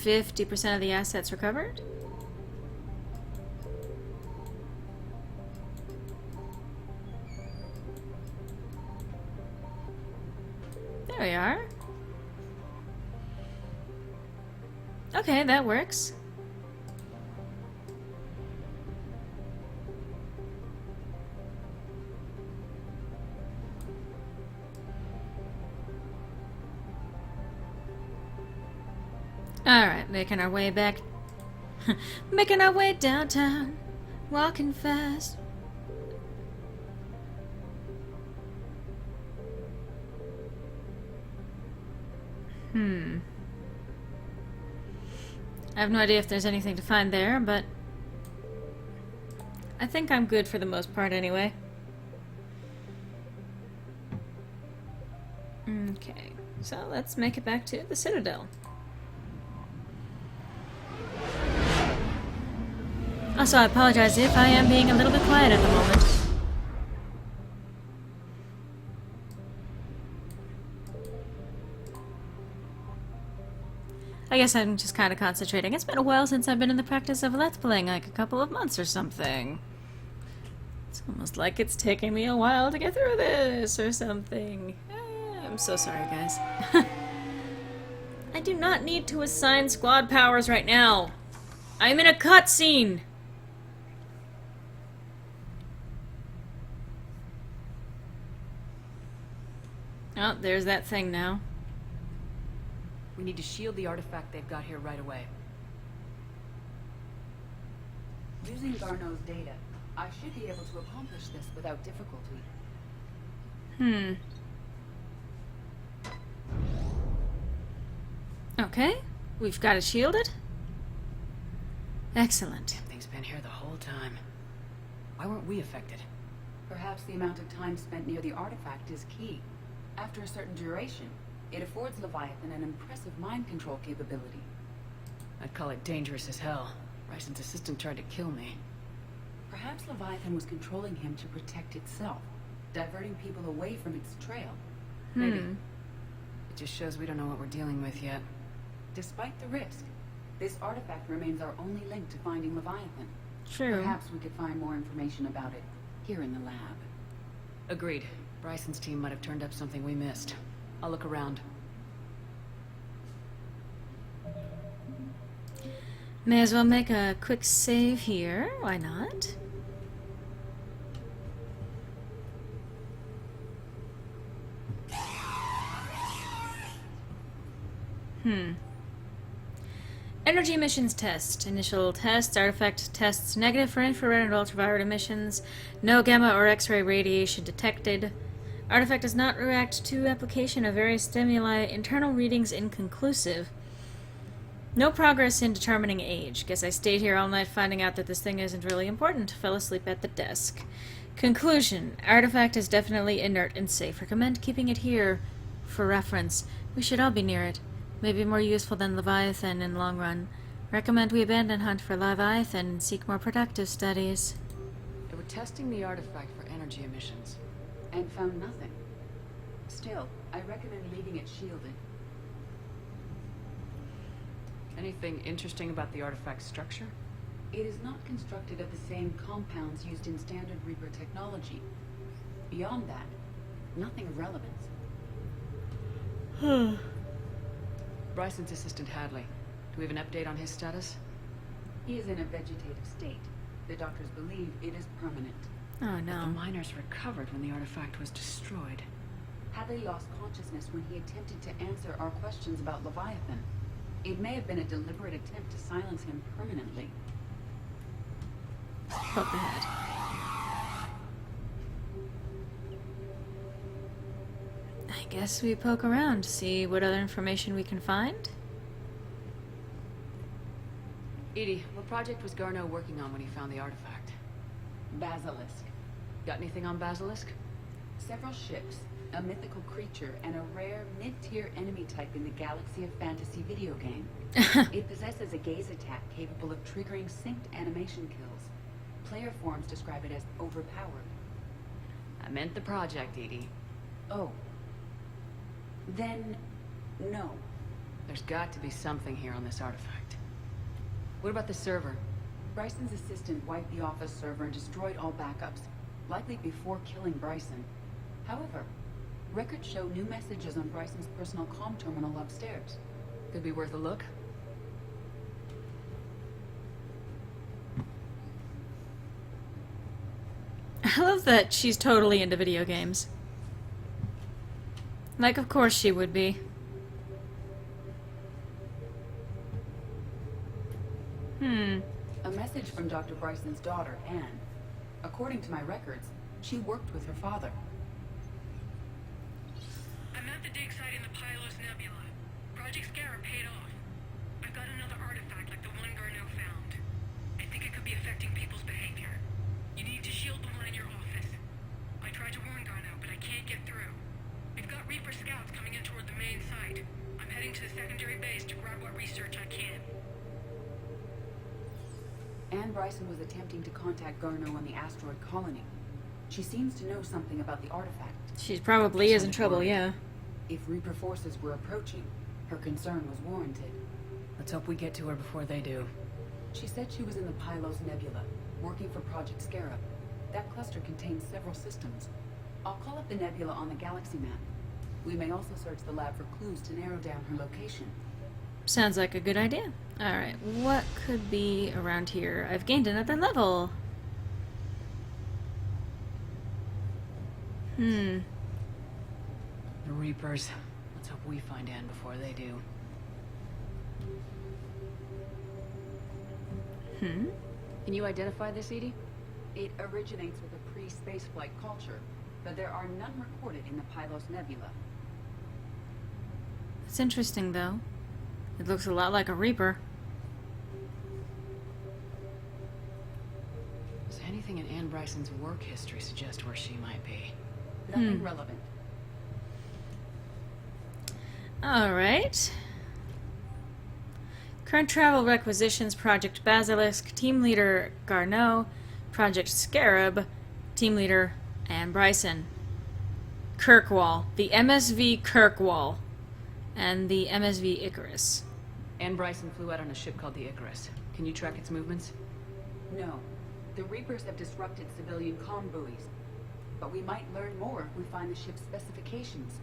%50 of the assets recovered. There we are. Okay, that works. Alright, making our way back. Making our way downtown. Walking fast. I have no idea if there's anything to find there, but I think I'm good for the most part anyway. Okay, so let's make it back to the Citadel. Also, I apologize if I am being a little bit quiet at the moment. I guess I'm just kind of concentrating. It's been a while since I've been in the practice of Let's Playing, like a couple of months or something. It's almost like it's taking me a while to get through this or something. I'm so sorry, guys. I do not need to assign squad powers right now. I'm in a cutscene. Oh, there's that thing now. We need to shield the artifact they've got here right away. Using Garneau's data, I should be able to accomplish this without difficulty. Okay, we've got it shielded. Excellent. Thing's been here the whole time. Why weren't we affected? Perhaps the amount of time spent near the artifact is key. After a certain duration, it affords Leviathan an impressive mind control capability. I'd call it dangerous as hell. Bryson's assistant tried to kill me. Perhaps Leviathan was controlling him to protect itself, diverting people away from its trail. Maybe. It just shows we don't know what we're dealing with yet. Despite the risk, this artifact remains our only link to finding Leviathan. True. Perhaps we could find more information about it here in the lab. Agreed. Bryson's team might have turned up something we missed. I'll look around. May as well make a quick save here. Why not? Energy emissions test. Initial test. Artifact tests negative for infrared and ultraviolet emissions. No gamma or X-ray radiation detected. Artifact does not react to application of various stimuli. Internal readings inconclusive. No progress in determining age. Guess I stayed here all night finding out that this thing isn't really important. Fell asleep at the desk. Conclusion. Artifact is definitely inert and safe. Recommend keeping it here for reference. We should all be near it. Maybe more useful than Leviathan in the long run. Recommend we abandon hunt for Leviathan and seek more productive studies. They were testing the artifact for energy emissions. And found nothing. Still, I recommend leaving it shielded. Anything interesting about the artifact's structure? It is not constructed of the same compounds used in standard Reaper technology. Beyond that, nothing of relevance. Bryson's assistant Hadley. Do we have an update on his status? He is in a vegetative state. The doctors believe it is permanent. Oh no. The miners recovered when the artifact was destroyed. Hadley lost consciousness when he attempted to answer our questions about Leviathan. It may have been a deliberate attempt to silence him permanently. Poke the head. I guess we poke around, see what other information we can find. Edie, what project was Garneau working on when he found the artifact? Basilisk. Got anything on Basilisk? Several ships, a mythical creature, and a rare mid-tier enemy type in the Galaxy of Fantasy video game. It possesses a gaze attack capable of triggering synced animation kills. Player forums describe it as overpowered. I meant the project, Edie. Oh. Then, no. There's got to be something here on this artifact. What about the server? Bryson's assistant wiped the office server and destroyed all backups, likely before killing Bryson. However, records show new messages on Bryson's personal comm terminal upstairs. Could be worth a look. I love that she's totally into video games. Like, of course she would be. A message from Dr. Bryson's daughter, Anne. According to my records, she worked with her father. I'm at the dig site in the Pylos Nebula. Project Scarab paid off. I've got another artifact like the one Garneau found. I think it could be affecting people's behavior. You need to shield the one in your office. I tried to warn Garneau, but I can't get through. We've got Reaper scouts coming in toward the main site. I'm heading to the secondary base to grab what research I can. Anne Bryson was attempting to contact Garneau on the asteroid colony. She seems to know something about the artifact. She probably is in trouble, yeah. If Reaper forces were approaching, her concern was warranted. Let's hope we get to her before they do. She said she was in the Pylos Nebula, working for Project Scarab. That cluster contains several systems. I'll call up the nebula on the galaxy map. We may also search the lab for clues to narrow down her location. Sounds like a good idea. Alright, what could be around here? I've gained another level. The Reapers. Let's hope we find Anne before they do. Can you identify this, Edie? It originates with a pre-spaceflight culture, but there are none recorded in the Pylos Nebula. It's interesting, though. It looks a lot like a Reaper. Does anything in Anne Bryson's work history suggest where she might be? Nothing relevant. Alright. Current travel requisitions: Project Basilisk, Team Leader Garneau, Project Scarab, Team Leader Anne Bryson. Kirkwall. The MSV Kirkwall. And the MSV Icarus. Anne Bryson flew out on a ship called the Icarus. Can you track its movements? No. The Reapers have disrupted civilian comm buoys. But we might learn more if we find the ship's specifications.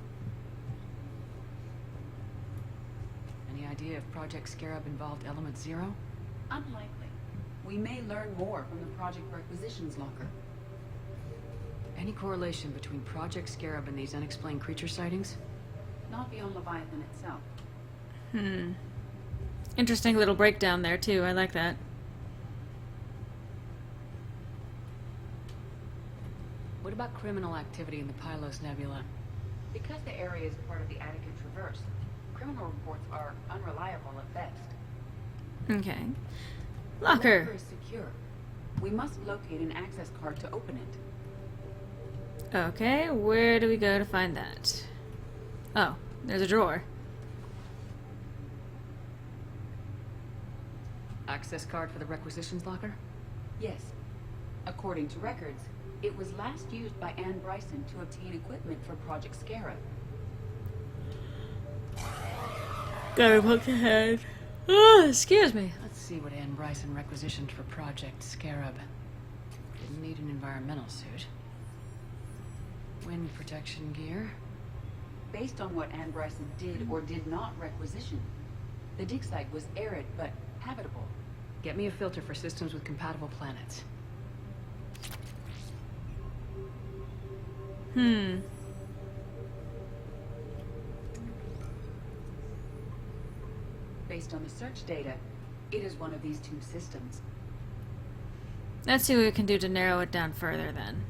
Any idea if Project Scarab involved Element Zero? Unlikely. We may learn more from the Project Requisitions locker. Any correlation between Project Scarab and these unexplained creature sightings? Not beyond Leviathan itself. Interesting little breakdown there, too. I like that. What about criminal activity in the Pylos Nebula? Because the area is part of the Attica Traverse, criminal reports are unreliable at best. Okay. The Locker. is secure. We must locate an access card to open it. Okay, where do we go to find that? Oh, there's a drawer. Access card for the requisitions locker? Yes. According to records, it was last used by Anne Bryson to obtain equipment for Project Scarab. Gotta poke ahead. Oh, excuse me. Let's see what Anne Bryson requisitioned for Project Scarab. Didn't need an environmental suit. Wind protection gear. Based on what Anne Bryson did or did not requisition, the dig site was arid but habitable. Get me a filter for systems with compatible planets. Based on the search data, it is one of these two systems. Let's see what we can do to narrow it down further then.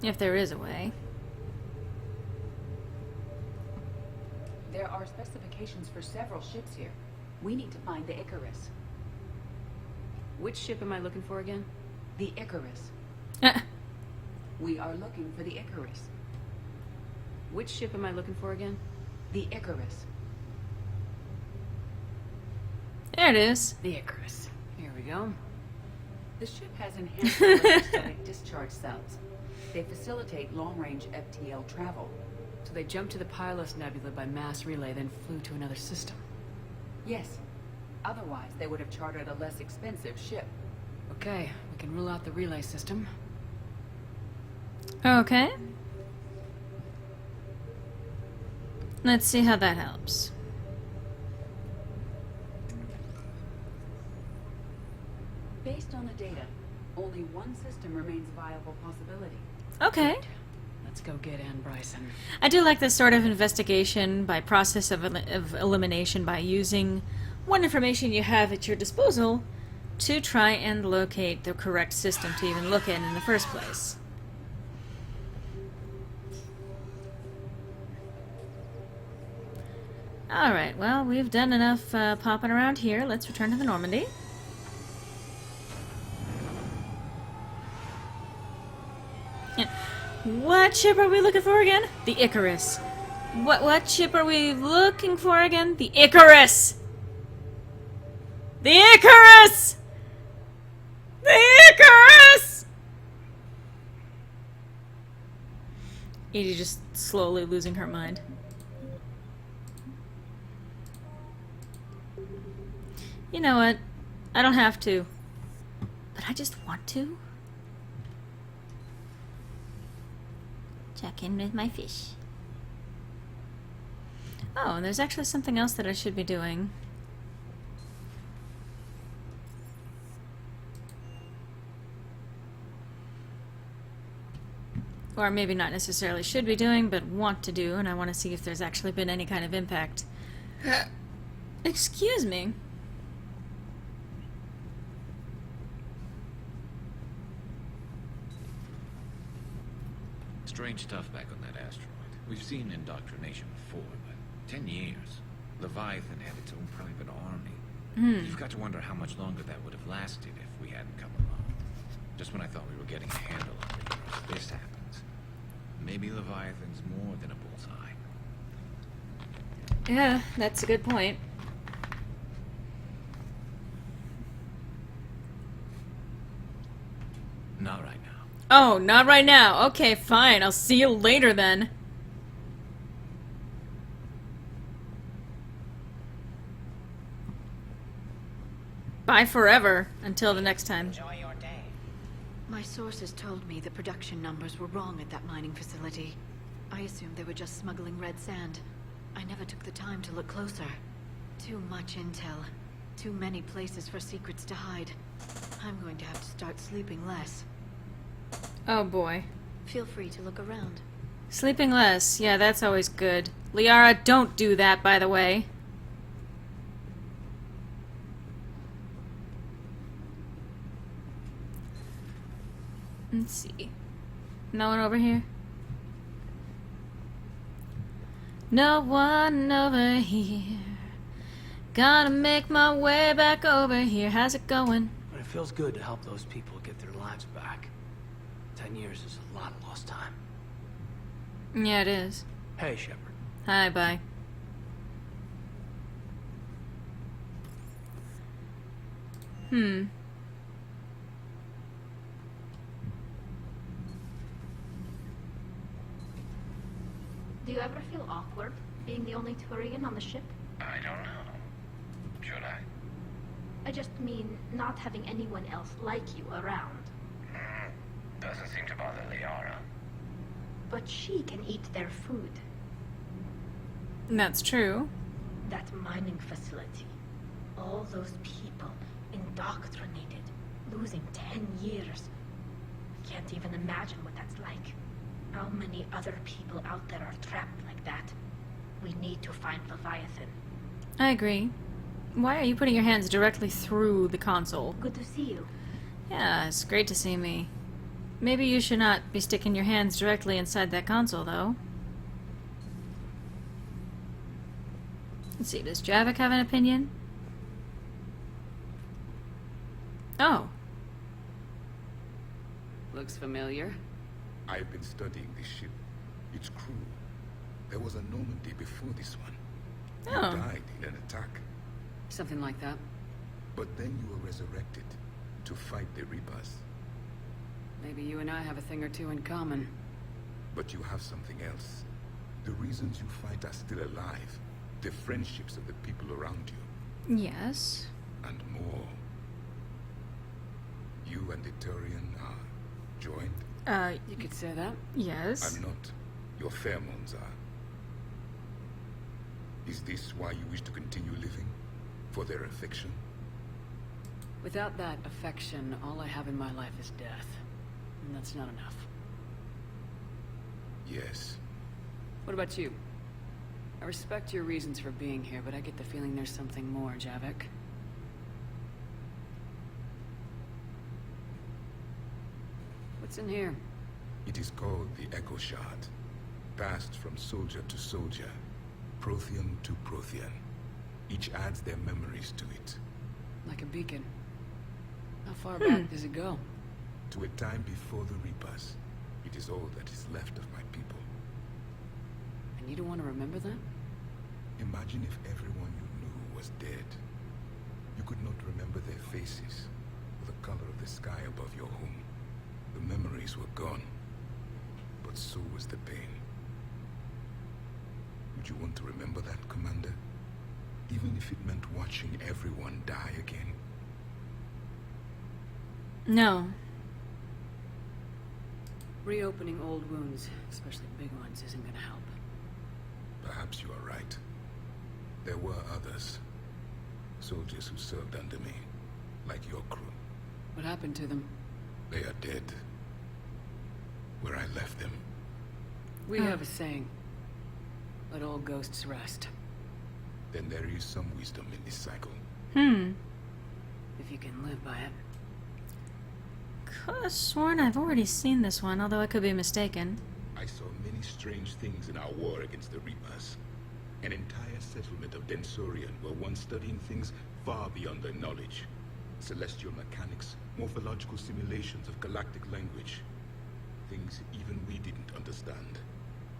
If there is a way. There are specifications for several ships here. We need to find the Icarus. Which ship am I looking for again? The Icarus. We are looking for the Icarus. Which ship am I looking for again? The Icarus. There it is. The Icarus. Here we go. The ship has enhanced electrostatic discharge cells. They facilitate long-range FTL travel. So they jumped to the Pylos Nebula by mass relay, then flew to another system. Yes. Otherwise, they would have chartered a less expensive ship. Okay, we can rule out the relay system. Okay. Let's see how that helps. Based on the data, only one system remains a viable possibility. Okay. Good. Let's go get Anne Bryson. I do like this sort of investigation by process of elimination by using what information you have at your disposal to try and locate the correct system to even look at in the first place. Alright, well, we've done enough popping around here. Let's return to the Normandy. What ship are we looking for again? The Icarus. What ship are we looking for again? The Icarus! The Icarus! The Icarus! Edie just slowly losing her mind. You know what? I don't have to. But I just want to. Check in with my fish. Oh, and there's actually something else that I should be doing. Or maybe not necessarily should be doing, but want to do, and I want to see if there's actually been any kind of impact. Excuse me. Strange stuff back on that asteroid. We've seen indoctrination before, but 10 years. Leviathan had its own private army. You've got to wonder how much longer that would have lasted if we hadn't come along. Just when I thought we were getting a handle on it, this happens. Maybe Leviathan's more than a bullseye. Yeah, that's a good point. Not right now. Oh, not right now. Okay, fine. I'll see you later then. Bye forever. Until the next time. Enjoy your day. My sources told me the production numbers were wrong at that mining facility. I assumed they were just smuggling red sand. I never took the time to look closer. Too much intel. Too many places for secrets to hide. I'm going to have to start sleeping less. Oh boy. Feel free to look around. Sleeping less. Yeah, that's always good. Liara, don't do that, by the way. Let's see. No one over here? No one over here. Gotta make my way back over here. How's it going? But it feels good to help those people get their lives back. 10 years is a lot of lost time. Yeah, it is. Hey, Shepard. Hi, bye. Do you ever feel awkward, being the only Turian on the ship? I don't know. Should I? I just mean not having anyone else like you around. Doesn't seem to bother Liara. But she can eat their food. That's true. That mining facility. All those people indoctrinated, losing 10 years. I can't even imagine what that's like. How many other people out there are trapped like that? We need to find Leviathan. I agree. Why are you putting your hands directly through the console? Good to see you. Yeah, it's great to see me. Maybe you should not be sticking your hands directly inside that console, though. Let's see, does Javik have an opinion? Oh. Looks familiar. I've been studying this ship, its crew. There was a Normandy before this one. You Oh. died in an attack, Something like that. but then you were resurrected to fight the Reapers. Maybe you and I have a thing or two in common. But you have something else. The reasons you fight are still alive. The friendships of the people around you. Yes. And more. You and the Turian are joined? You could say that. Yes. I'm not. Your pheromones are. Is this why you wish to continue living? For their affection? Without that affection, all I have in my life is death. And that's not enough. Yes. What about you? I respect your reasons for being here, but I get the feeling there's something more, Javik. What's in here? It is called the Echo Shard. Passed from soldier to soldier. Prothean to Prothean. Each adds their memories to it. Like a beacon. How far back does it go? To a time before the Reapers. It is all that is left of my people. And you don't want to remember that? Imagine if everyone you knew was dead. You could not remember their faces, or the color of the sky above your home. The memories were gone, but so was the pain. Would you want to remember that, Commander? Even if it meant watching everyone die again? No. Reopening old wounds, especially big ones, isn't gonna help. Perhaps you are right. There were others. Soldiers who served under me, like your crew. What happened to them? They are dead. Where I left them. We have a saying. Let all ghosts rest. Then there is some wisdom in this cycle. If you can live by it. Could have sworn I've already seen this one, although I could be mistaken. I saw many strange things in our war against the Reapers. An entire settlement of Densorian were once studying things far beyond their knowledge. Celestial mechanics, morphological simulations of galactic language. Things even we didn't understand.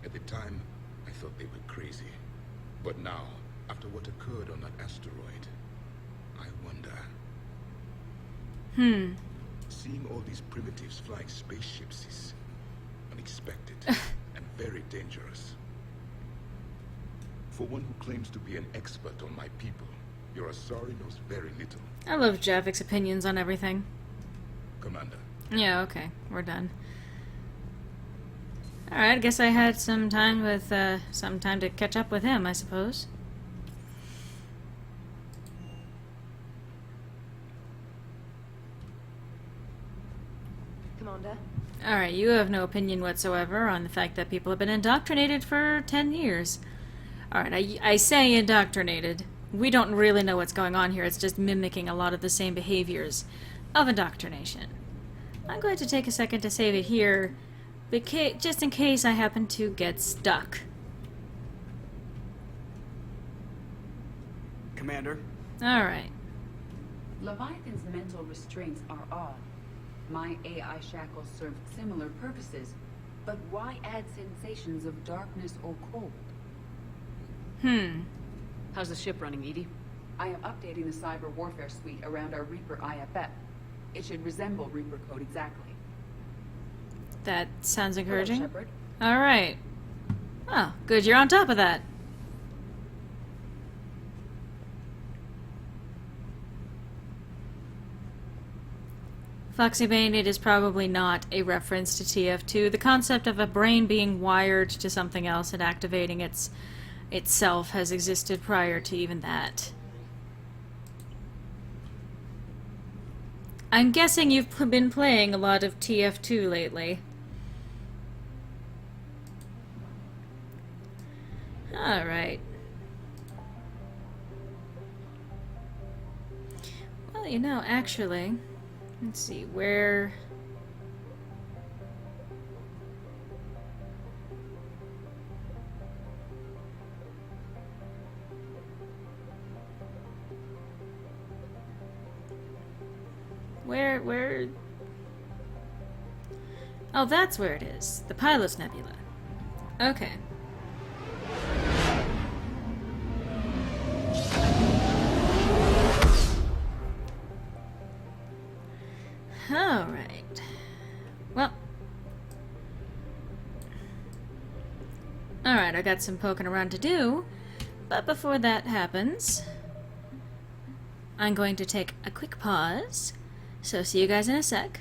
At the time, I thought they were crazy. But now, after what occurred on that asteroid, I wonder. Seeing all these primitives flying spaceships is unexpected and very dangerous. For one who claims to be an expert on my people, your Asari knows very little. I love Javik's opinions on everything. Commander. Yeah, okay. We're done. Alright, I guess I had some time to catch up with him, I suppose. Commander? Alright, you have no opinion whatsoever on the fact that people have been indoctrinated for 10 years. Alright, I say indoctrinated. We don't really know what's going on here, it's just mimicking a lot of the same behaviors of indoctrination. I'm going to take a second to save it here, just in case I happen to get stuck. Commander? Alright. Leviathan's mental restraints are odd. My AI shackles serve similar purposes, but why add sensations of darkness or cold? How's the ship running, Edie? I am updating the cyber warfare suite around our Reaper IFF. It should resemble Reaper code exactly. That sounds encouraging. Hello, Shepard. Alright. Oh, good you're on top of that. Foxy Bane, it is probably not a reference to TF2. The concept of a brain being wired to something else and activating itself has existed prior to even that. I'm guessing you've been playing a lot of TF2 lately. Alright. Well, you know, actually, let's see, where... Where... Oh, that's where it is. The Pilot's Nebula. Okay. Alright. Well. Alright, I got some poking around to do. But before that happens, I'm going to take a quick pause. So see you guys in a sec.